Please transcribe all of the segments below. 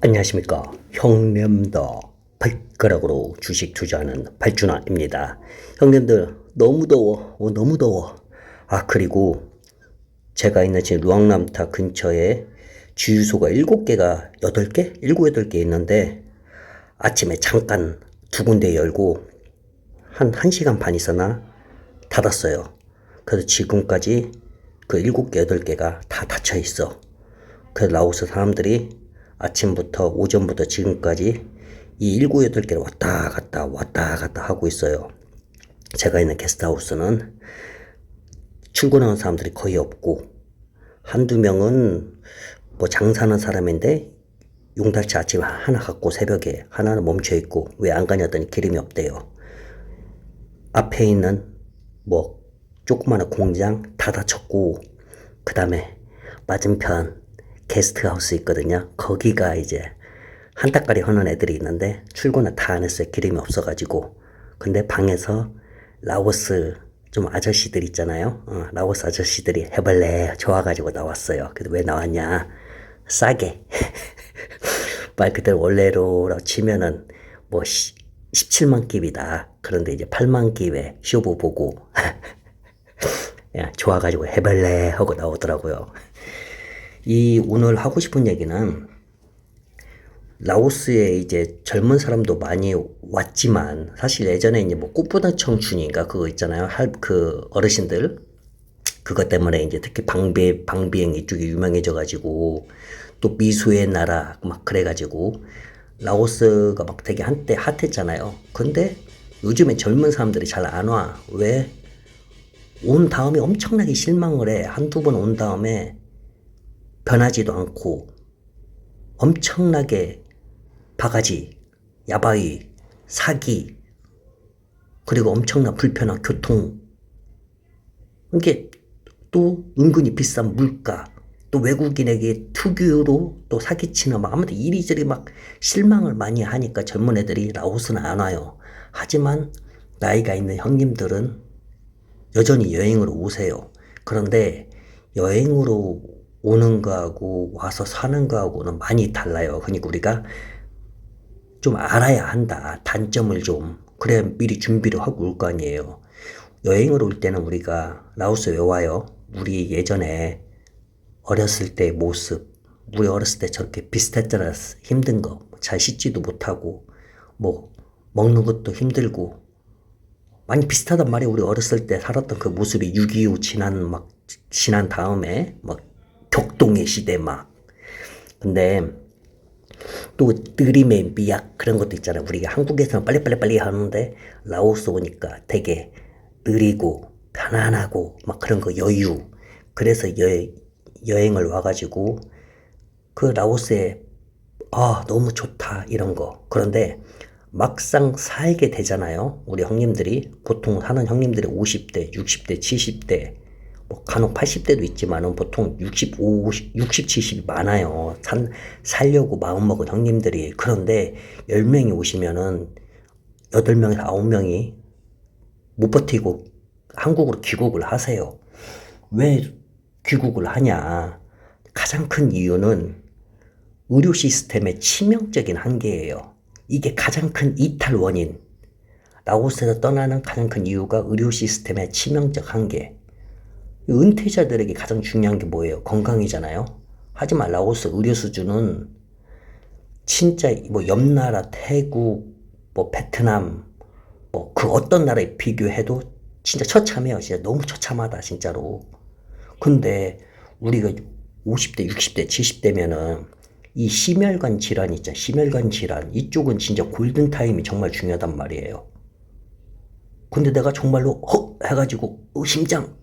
안녕하십니까. 형님도 발가락으로 주식 투자하는 발준아입니다. 형님들 너무 더워. 너무 더워. 그리고 제가 있는 지금 루앙남타 근처에 주유소가 7개가 8개? 7, 8개 있는데 아침에 잠깐 두 군데 열고 한 1시간 반 있었나 닫았어요. 그래서 지금까지 그 7개, 8개가 다 닫혀 있어. 그래서 라오스 사람들이 아침부터 오전부터 지금까지 이 7, 8개를 왔다 갔다 하고 있어요. 제가 있는 게스트하우스는 출근하는 사람들이 거의 없고 한두 명은 뭐 장사하는 사람인데 용달차 아침 하나 갖고 새벽에 하나는 멈춰 있고 왜 안 가냐더니 기름이 없대요. 앞에 있는 뭐 조그마한 공장 다 닫혔고 그 다음에 맞은편 게스트하우스 있거든요. 거기가 이제 한 달까리 하는 애들이 있는데 출근은 다 안 했어요. 기름이 없어가지고. 근데 방에서 라오스 좀 아저씨들 있잖아요. 라오스 아저씨들이 해볼래 좋아가지고 나왔어요. 근데 왜 나왔냐? 싸게. 말 그대로 원래로 치면은 뭐 17만 깁이다. 그런데 이제 8만 깁에 쇼부 보고 야, 좋아가지고 해볼래 하고 나오더라고요. 이 오늘 하고 싶은 얘기는 라오스에 이제 젊은 사람도 많이 왔지만 사실 예전에 이제 뭐 꽃보다 청춘인가 그거 있잖아요. 그 어르신들 그것 때문에 이제 특히 방비행 이쪽이 유명해져 가지고 또 미소의 나라 막 그래 가지고 라오스가 막 되게 한때 핫했잖아요. 근데 요즘에 젊은 사람들이 잘 안 와. 왜? 온 다음에 엄청나게 실망을 해. 한두 번 온 다음에 변하지도 않고 엄청나게 바가지, 야바이, 사기, 그리고 엄청난 불편한 교통, 이게 또 은근히 비싼 물가, 또 외국인에게 특유로 또 사기치는 막 아무튼 이리저리 막 실망을 많이 하니까 젊은 애들이 라오스는 안 와요. 하지만 나이가 있는 형님들은 여전히 여행으로 오세요. 그런데 여행으로 오는 거하고 와서 사는 거하고는 많이 달라요. 그러니까 우리가 좀 알아야 한다. 단점을 좀. 그래야 미리 준비를 하고 올 거 아니에요. 여행을 올 때는 우리가 라오스 왜 와요? 우리 예전에 어렸을 때 모습, 우리 어렸을 때 저렇게 비슷했잖아. 힘든 거. 잘 씻지도 못하고, 뭐, 먹는 것도 힘들고, 많이 비슷하단 말이에요. 우리 어렸을 때 살았던 그 모습이 6.25 지난 다음에, 막, 격동의 시대 막. 근데, 또 느림의 미학 그런 것도 있잖아요. 우리가 한국에서는 빨리 하는데 라오스 오니까 되게 느리고 편안하고 막 그런 거 여유. 그래서 여행을 와가지고 그 라오스에 너무 좋다 이런 거. 그런데 막상 살게 되잖아요. 우리 형님들이 보통 사는 형님들이 50대, 60대, 70대 뭐 간혹 80대도 있지만은 보통 65, 50, 60, 70이 많아요. 살려고 마음먹은 형님들이. 그런데 10명이 오시면은 8명에서 9명이 못 버티고 한국으로 귀국을 하세요. 왜 귀국을 하냐? 가장 큰 이유는 의료 시스템의 치명적인 한계예요. 이게 가장 큰 이탈 원인. 라오스에서 떠나는 가장 큰 이유가 의료 시스템의 치명적 한계. 은퇴자들에게 가장 중요한 게 뭐예요? 건강이잖아요. 하지만 라오스 의료 수준은 진짜 뭐 옆나라 태국, 뭐 베트남, 뭐 그 어떤 나라에 비교해도 진짜 처참해요. 진짜 너무 처참하다 진짜로. 근데 우리가 50대, 60대, 70대면은 이 심혈관 질환 있잖아. 심혈관 질환 이쪽은 진짜 골든타임이 정말 중요하단 말이에요. 근데 내가 정말로 해가지고 심장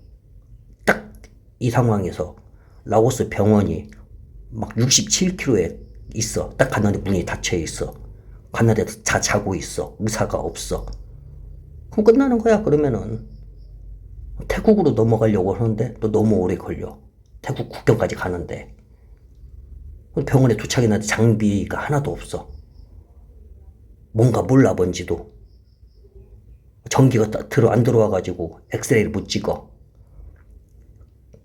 이 상황에서 라오스 병원이 막 67km에 있어. 딱 갔는데 문이 닫혀 있어. 갔는데 자고 있어. 의사가 없어. 그럼 끝나는 거야. 그러면은 태국으로 넘어가려고 하는데 또 너무 오래 걸려. 태국 국경까지 가는데 병원에 도착했는데 장비가 하나도 없어. 뭔가 몰라 뭔지도. 전기가 안 들어와가지고 엑스레이를 못 찍어.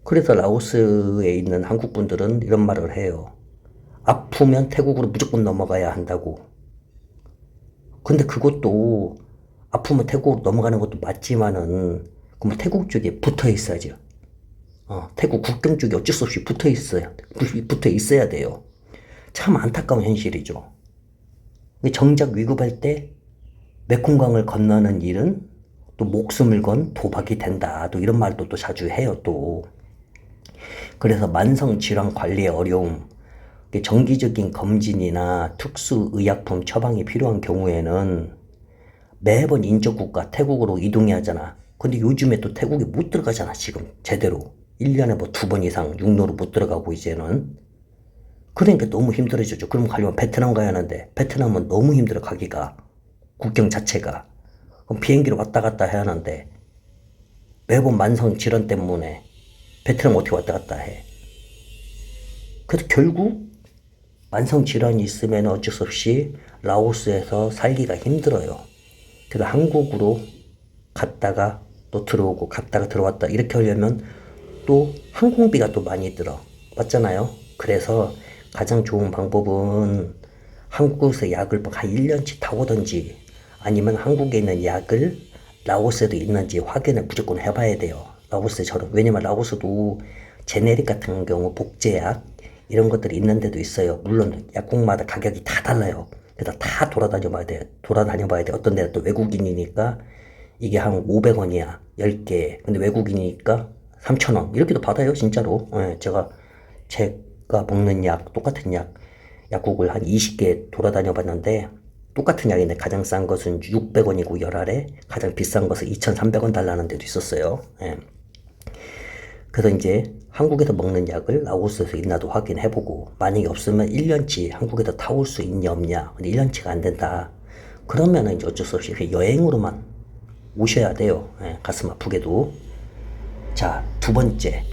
그래서 라오스에 있는 한국 분들은 이런 말을 해요. 아프면 태국으로 무조건 넘어가야 한다고. 근데 그것도 아프면 태국으로 넘어가는 것도 맞지만은 그럼 태국 쪽에 붙어 있어야죠. 태국 국경 쪽에 어쩔 수 없이 붙어 있어야 돼요. 참 안타까운 현실이죠. 정작 위급할 때 메콩강을 건너는 일은 또 목숨을 건 도박이 된다. 또 이런 말도 또 자주 해요, 또. 그래서 만성질환 관리의 어려움, 정기적인 검진이나 특수의약품 처방이 필요한 경우에는 매번 인접국가 태국으로 이동해야 하잖아. 근데 요즘에 또 태국에 못 들어가잖아, 지금. 제대로. 1년에 뭐 2번 이상 육로로 못 들어가고 이제는. 그러니까 너무 힘들어지죠. 그럼 가려면 베트남 가야 하는데 베트남은 너무 힘들어 가기가. 국경 자체가. 그럼 비행기로 왔다 갔다 해야 하는데 매번 만성 질환 때문에 베트남 어떻게 왔다 갔다 해. 그래서 결국 만성 질환이 있으면 어쩔 수 없이 라오스에서 살기가 힘들어요. 그래서 한국으로 갔다가 또 들어오고 갔다가 들어왔다 이렇게 하려면 또 항공비가 또 많이 들어. 맞잖아요. 그래서 가장 좋은 방법은 한국에서 약을 한 1년치 타오든지 아니면 한국에 있는 약을 라오스에도 있는지 확인을 무조건 해봐야 돼요. 라오스처럼. 왜냐면 라오스도 제네릭 같은 경우 복제약 이런 것들이 있는 데도 있어요. 물론 약국마다 가격이 다 달라요. 그래서 다 돌아다녀 봐야 돼. 어떤 데는 또 외국인이니까 이게 한 500원이야. 10개. 근데 외국인이니까 3,000원. 이렇게도 받아요, 진짜로. 예, 제가 먹는 약, 똑같은 약, 약국을 한 20개 돌아다녀 봤는데, 똑같은 약인데 가장 싼 것은 600원이고 열알에 가장 비싼 것은 2,300원 달라는 데도 있었어요. 예. 그래서 이제 한국에서 먹는 약을 라오스에서 있나도 확인해보고, 만약에 없으면 1년치 한국에서 타올 수 있냐 없냐. 근데 1년치가 안 된다. 그러면은 이제 어쩔 수 없이 여행으로만 오셔야 돼요. 예, 가슴 아프게도. 자, 두 번째.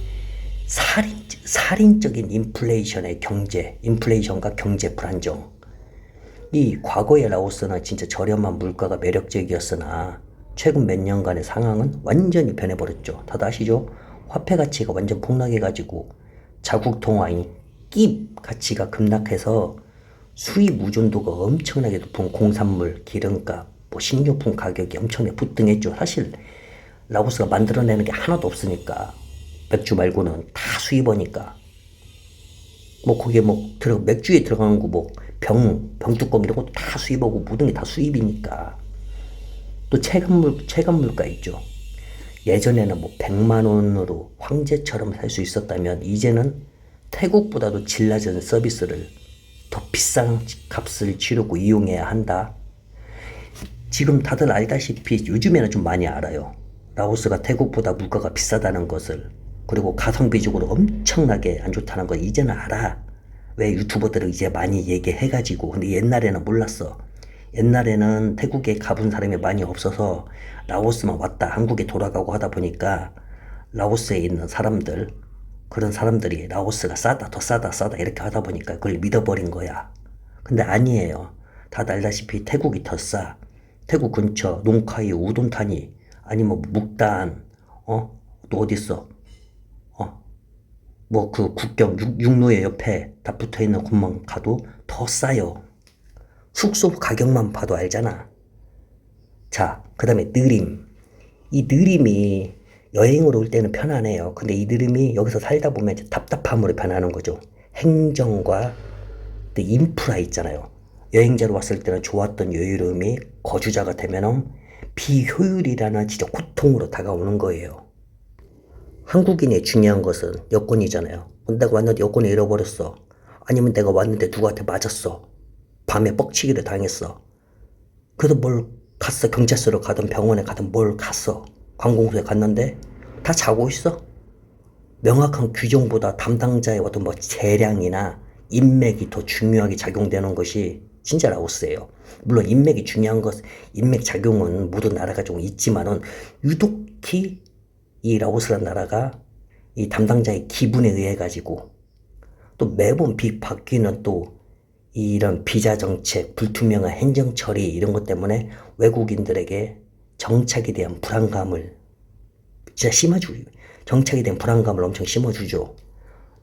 살인적인 인플레이션과 경제 불안정. 이 과거의 라오스는 진짜 저렴한 물가가 매력적이었으나 최근 몇 년간의 상황은 완전히 변해버렸죠. 다들 아시죠? 화폐 가치가 완전 폭락해가지고 자국 통화인 깁 가치가 급락해서 수입 의존도가 엄청나게 높은 공산물, 기름값, 뭐 식료품 가격이 엄청나게 급등했죠. 사실 라오스가 만들어내는 게 하나도 없으니까 맥주 말고는 다 수입하니까 뭐 거기에 맥주에 들어가는 거 병뚜껑 이런 것도 다 수입하고 모든 게 다 수입이니까 또 체감물가 있죠. 예전에는 뭐 100만 원으로 황제처럼 살 수 있었다면 이제는 태국보다도 질 낮은 서비스를 더 비싼 값을 치르고 이용해야 한다. 지금 다들 알다시피 요즘에는 좀 많이 알아요. 라오스가 태국보다 물가가 비싸다는 것을. 그리고 가성비적으로 엄청나게 안 좋다는 걸 이제는 알아. 왜 유튜버들은 이제 많이 얘기해가지고. 근데 옛날에는 몰랐어. 옛날에는 태국에 가본 사람이 많이 없어서 라오스만 왔다 한국에 돌아가고 하다 보니까 라오스에 있는 사람들, 그런 사람들이 라오스가 싸다 더 싸다 이렇게 하다 보니까 그걸 믿어버린 거야. 근데 아니에요. 다들 알다시피 태국이 더 싸. 태국 근처 농카이, 우돈타니 아니면 묵단, 또 어딨어? 뭐 그 국경 육로의 옆에 다 붙어있는 곳만 가도 더 싸요. 숙소 가격만 봐도 알잖아. 자, 그 다음에 느림. 이 느림이 여행으로 올 때는 편안해요. 근데 이 느림이 여기서 살다 보면 이제 답답함으로 변하는 거죠. 행정과 또 인프라 있잖아요. 여행자로 왔을 때는 좋았던 여유로움이 거주자가 되면은 비효율이라는 진짜 고통으로 다가오는 거예요. 한국인의 중요한 것은 여권이잖아요. 내가 왔는데 여권을 잃어버렸어. 아니면 내가 왔는데 누구한테 맞았어. 밤에 뻑치기를 당했어. 그래서 뭘 갔어. 경찰서로 가든 병원에 가든 뭘 갔어. 관공서에 갔는데 다 자고 있어. 명확한 규정보다 담당자의 어떤 뭐 재량이나 인맥이 더 중요하게 작용되는 것이 진짜 라오스예요. 물론 인맥 작용은 모든 나라가 좀 있지만은 유독히 이 라오스라는 나라가 이 담당자의 기분에 의해 가지고 또 매번 바뀌는 또 이런 비자 정책, 불투명한 행정 처리 이런 것 때문에 외국인들에게 정착에 대한 불안감을 진짜 정착에 대한 불안감을 엄청 심어주죠.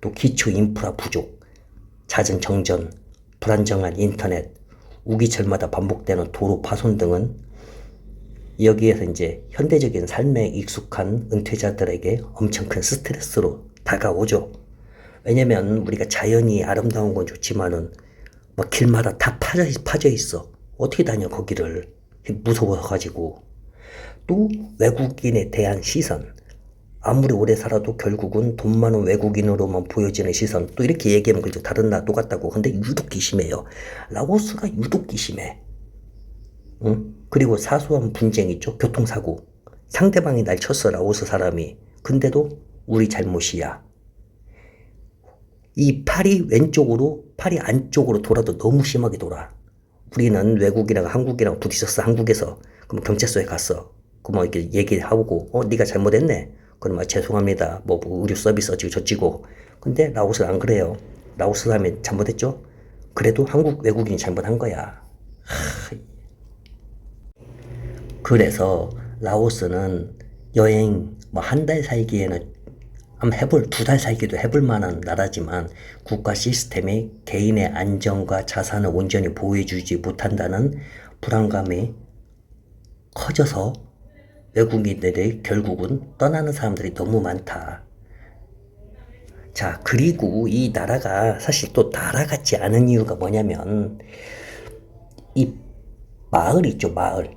또 기초 인프라 부족. 잦은 정전, 불안정한 인터넷, 우기철마다 반복되는 도로 파손 등은 여기에서 이제 현대적인 삶에 익숙한 은퇴자들에게 엄청 큰 스트레스로 다가오죠. 왜냐면 우리가 자연이 아름다운 건 좋지만은 막 길마다 다 파져 있어. 어떻게 다녀 거기를. 무서워가지고. 또 외국인에 대한 시선. 아무리 오래 살아도 결국은 돈 많은 외국인으로만 보여지는 시선. 또 이렇게 얘기하면 그죠. 다른 나라 똑같다고. 근데 유독 심해요. 라오스가 유독 심해. 응? 그리고 사소한 분쟁 있죠. 교통사고. 상대방이 날 쳤어. 라오스 사람이. 근데도 우리 잘못이야. 이 팔이 왼쪽으로, 팔이 안쪽으로 돌아도 너무 심하게 돌아. 우리는 외국이랑 한국이랑 부딪혔어. 한국에서. 그럼 경찰서에 갔어. 그럼 이렇게 얘기하고, 네가 잘못했네. 그럼 죄송합니다. 뭐 의료 서비스 어찌고 저찌고. 근데 라오스는 안 그래요. 라오스 사람이 잘못했죠? 그래도 한국 외국인이 잘못한 거야. 그래서 라오스는 여행 뭐 한 달 살기에는 한번 두 달 살기도 해볼 만한 나라지만 국가 시스템이 개인의 안전과 자산을 온전히 보호해주지 못한다는 불안감이 커져서 외국인들이 결국은 떠나는 사람들이 너무 많다. 자, 그리고 이 나라가 사실 또 나라 같지 않은 이유가 뭐냐면 이 마을 있죠, 마을.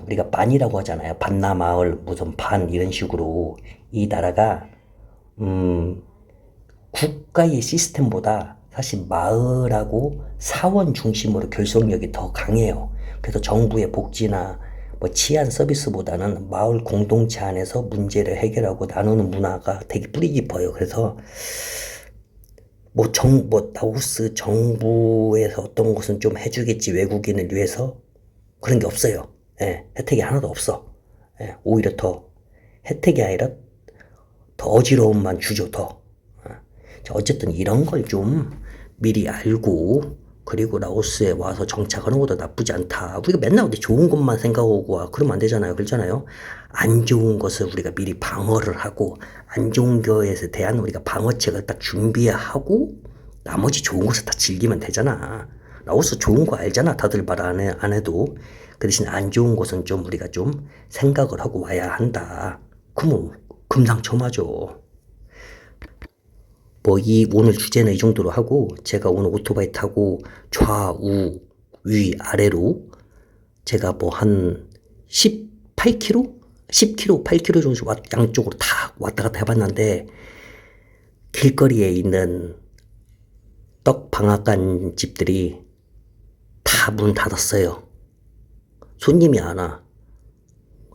우리가 반이라고 하잖아요. 반나 마을, 무슨 반 이런 식으로 이 나라가 국가의 시스템보다 사실 마을하고 사원 중심으로 결속력이 더 강해요. 그래서 정부의 복지나 뭐 치안 서비스보다는 마을 공동체 안에서 문제를 해결하고 나누는 문화가 되게 뿌리 깊어요. 그래서 뭐 라오스 정부에서 어떤 것은 좀 해주겠지 외국인을 위해서 그런 게 없어요. 예, 혜택이 하나도 없어. 예, 오히려 더 혜택이 아니라 더 어지러움만 주죠, 더. 어쨌든 이런 걸 좀 미리 알고, 그리고 라오스에 와서 정착하는 것도 나쁘지 않다. 우리가 맨날 어디 좋은 것만 생각하고 와. 그러면 안 되잖아요. 그렇잖아요. 안 좋은 것을 우리가 미리 방어를 하고, 안 좋은 것에 대한 우리가 방어책을 딱 준비하고, 나머지 좋은 것을 다 즐기면 되잖아. 라오스 좋은 거 알잖아. 다들 말 안 해도. 그 대신 안 좋은 것은 좀 우리가 좀 생각을 하고 와야 한다. 그럼 금상첨화죠. 뭐 오늘 주제는 이 정도로 하고 제가 오늘 오토바이 타고 좌우 위 아래로 제가 뭐 한 18km? 10km, 8km 정도 양쪽으로 다 왔다 갔다 해봤는데 길거리에 있는 떡 방앗간 집들이 다 문 닫았어요. 손님이 안 와.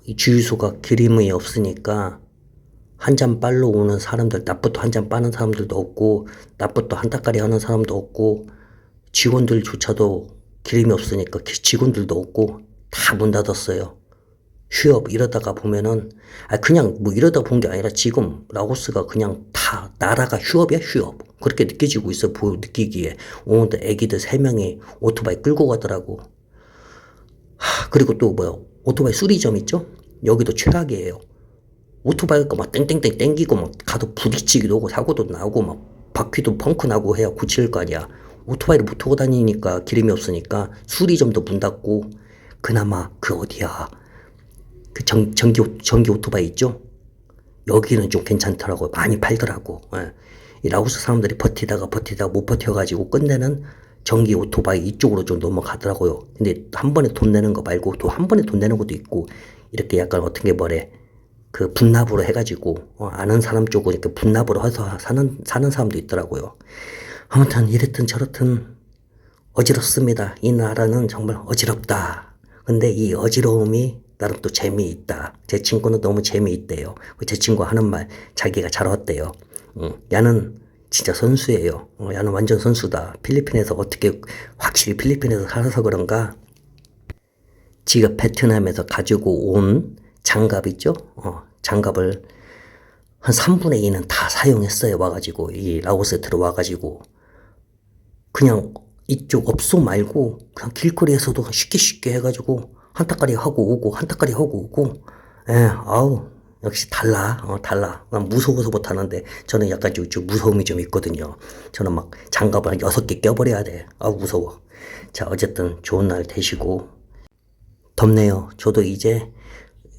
이 주유소가 기름이 없으니까 한 잔 빨러 오는 사람들, 낮부터 한 잔 빠는 사람들도 없고, 낮부터 한따까리 하는 사람도 없고, 직원들조차도 기름이 없으니까 직원들도 없고, 다 문 닫았어요. 휴업, 이러다가 보면은, 그냥 뭐 이러다 본 게 아니라 지금 라오스가 그냥 다 나라가 휴업이야, 휴업. 그렇게 느껴지고 있어, 느끼기에. 오늘도 애기들 3명이 오토바이 끌고 가더라고. 그리고 또 오토바이 수리점 있죠? 여기도 최악이에요. 오토바이가 막 땡땡땡 땡기고 막 가도 부딪히기도 하고 사고도 나고 막 바퀴도 펑크 나고 해야 고칠 거 아니야. 오토바이를 못 타고 다니니까 기름이 없으니까 수리점도 문 닫고 그나마 그 어디야. 그 전기 오토바이 있죠? 여기는 좀 괜찮더라고요. 많이 팔더라고. 예. 이 라오스 사람들이 버티다가 못 버텨가지고 끝내는 전기 오토바이 이쪽으로 좀 넘어가더라고요. 근데 한 번에 돈 내는 거 말고 또 한 번에 돈 내는 것도 있고 이렇게 약간 어떻게 뭐래. 그 분납으로 해가지고 아는 사람 쪽으로 이렇게 분납으로 해서 사는 사람도 있더라고요. 아무튼 이랬든 저랬든 어지럽습니다. 이 나라는 정말 어지럽다. 근데 이 어지러움이 나름 또 재미있다. 제 친구는 너무 재미있대요. 제 친구 하는 말 자기가 잘 왔대요. 야는 진짜 선수예요. 야는 완전 선수다. 필리핀에서 어떻게 확실히 필리핀에서 살아서 그런가 지가 베트남에서 가지고 온 장갑 있죠? 장갑을 한 3분의 2는 다 사용했어요. 와가지고 이 라오스에 들어와가지고 그냥 이쪽 업소 말고 그냥 길거리에서도 쉽게 해가지고 한따까리 하고 오고 한따까리 하고 오고 아우 역시 달라. 달라. 난 무서워서 못하는데 저는 약간 좀 무서움이 좀 있거든요. 저는 막 장갑을 한 6개 껴버려야 돼. 아, 무서워. 자, 어쨌든 좋은 날 되시고. 덥네요. 저도 이제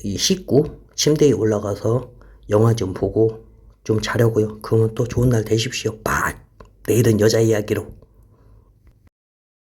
씻고 침대에 올라가서 영화 좀 보고 좀 자려고요. 그러면 또 좋은 날 되십시오. 빠! 내일은 여자 이야기로.